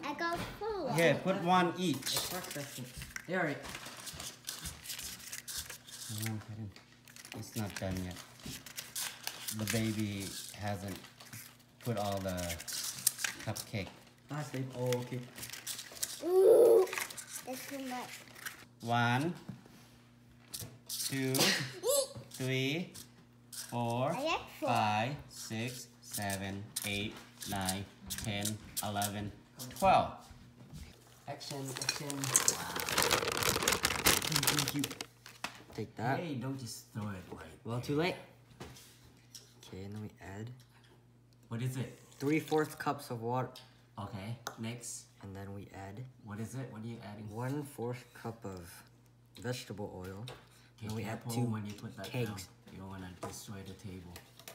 I got four. Here, put one each. There it. It's not done yet. The baby hasn't put all the cupcake. Oh, okay. Ooh, that's too much. 1, 2, 3, 4, 5, 6, 7, 8, 9, 10, 11, 12. Action. Thank you. Take that. Hey, don't just throw it right. Well, too late. Okay, and then we add What is it? 3/4 cups of water. Okay, next. And then we add What is it? What are you adding? 1/4 cup of vegetable oil. Okay, And we add careful 2 when you put that kegs. down. You don't want to destroy the table.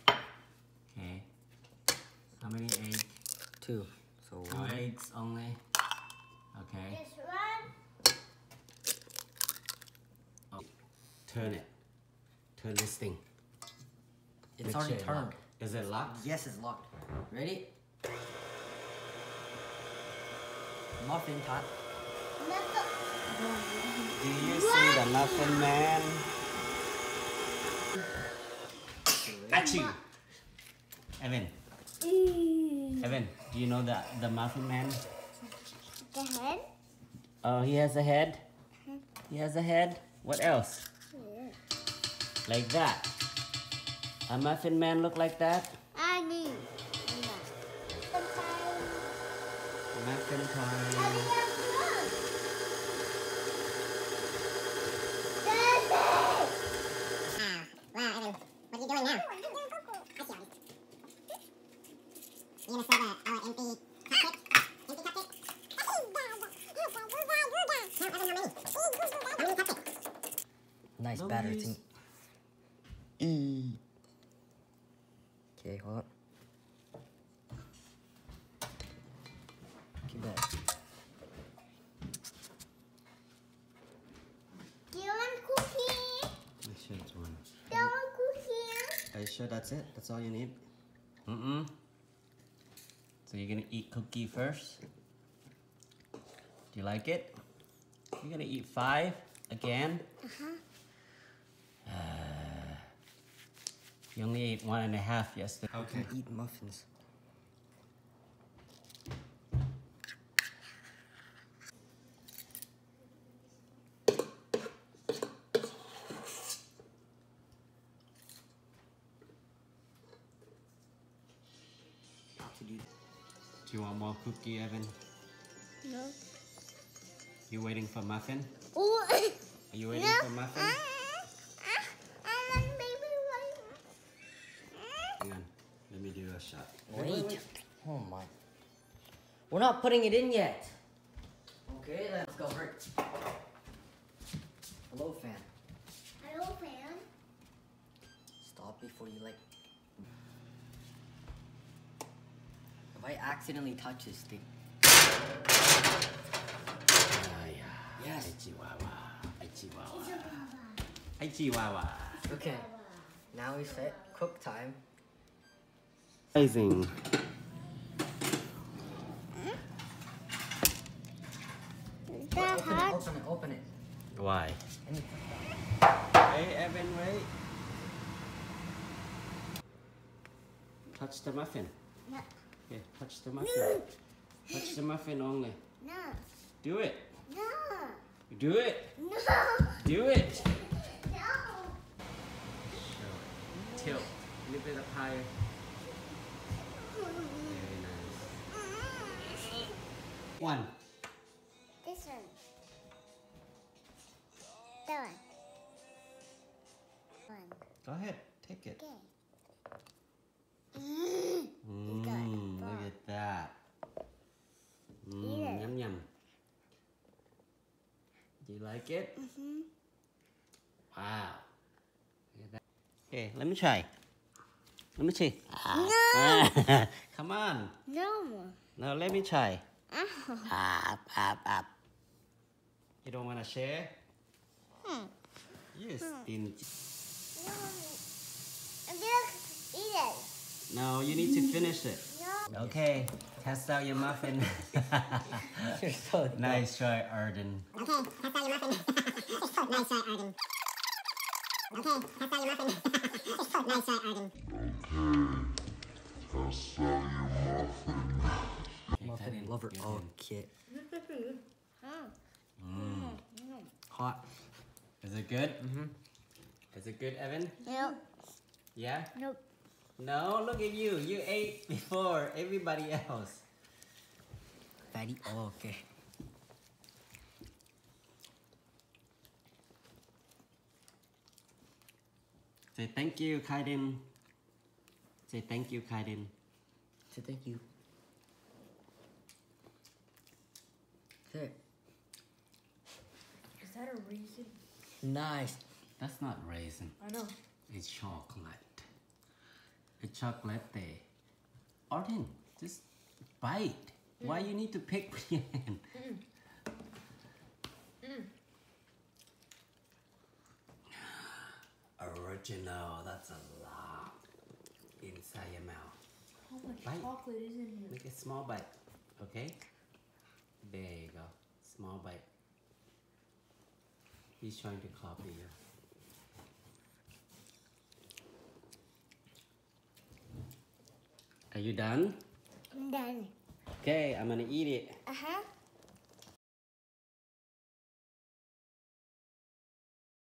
Okay. How many eggs? 2. So 2 1. eggs only. Okay. This one. Oh. Turn it. Turn this thing. It's Make already sure turned. locked. Is it locked? Yes, it's locked. Ready? Muffin time. Do you see the Muffin Man? Achoo! Evan, Evan, do you know the Muffin Man? The head. Oh, he has a head? He has a head? What else? Like that. A Muffin Man look like that? I need. Muffin time. Wow, Evan, what are you doing now? You're gonna serve our empty cupcake? Empty cupcake? No, Evan, how many? How many cupcakes? Nice No batter use. thing. Okay, hold on. Keep that. Do you want cookie? I'm sure it's one. Do you want cookie? Are you sure that's it? That's all you need? So you're gonna eat cookie first? Do you like it? You're gonna eat 5 again? You only ate 1.5 yesterday. Okay. Eat muffins. Do you want more cookie, Evan? No. You waiting for muffin? Ooh. Are you waiting for muffin? Hang on. Let me do a shot. Wait. Oh my. We're not putting it in yet. Okay, let's go. Rick. Hello, fan. Hello, fan. Stop before you like. If I accidentally touch this thing. Yes. Hi, Chihuahua. Okay. Now we set cook time. Amazing. Is that hot? Open it. Why? Anything. Hey, Evan, wait. Touch the muffin. No. Here, touch the muffin. Touch the muffin only. No. Do it. No. Do it. No. Do it. No. Tilt. A little bit up higher. Very nice. 1. This one. That one. Go ahead. Take it. Okay. Look at that. Eat it. Yum yum. Do you like it? Wow. Look at that. Okay, let me try. Let me see. No. Come on. No. No, let me try. Oh. You don't want to share? Yes. No. I'm gonna eat it. No, you need to finish it. No. Okay, test out your muffin. You're so dumb. Nice try, Arden. Okay, test out your muffin. Nice try, Arden. Okay, test out your muffin. Nice try, Arden. Muffin lover. Okay. Mm. Hot. Is it good? Mm-hmm. Is it good, Evan? Nope. Yeah? Nope. No, look at you. You ate before everybody else. Fatty. Okay. Say thank you, Kaidan. Say thank you, Kaidan. So thank you. Okay. Is that a raisin? Nice. That's not raisin. I know. It's chocolate. It's chocolate. Arden, just bite. Why you need to pick with your hand? Original. That's a lot inside your mouth. How much Bite. chocolate is in here? Make a small bite. Okay? There you go. Small bite. He's trying to copy you. Are you done? I'm done. Okay, I'm gonna eat it. Uh-huh.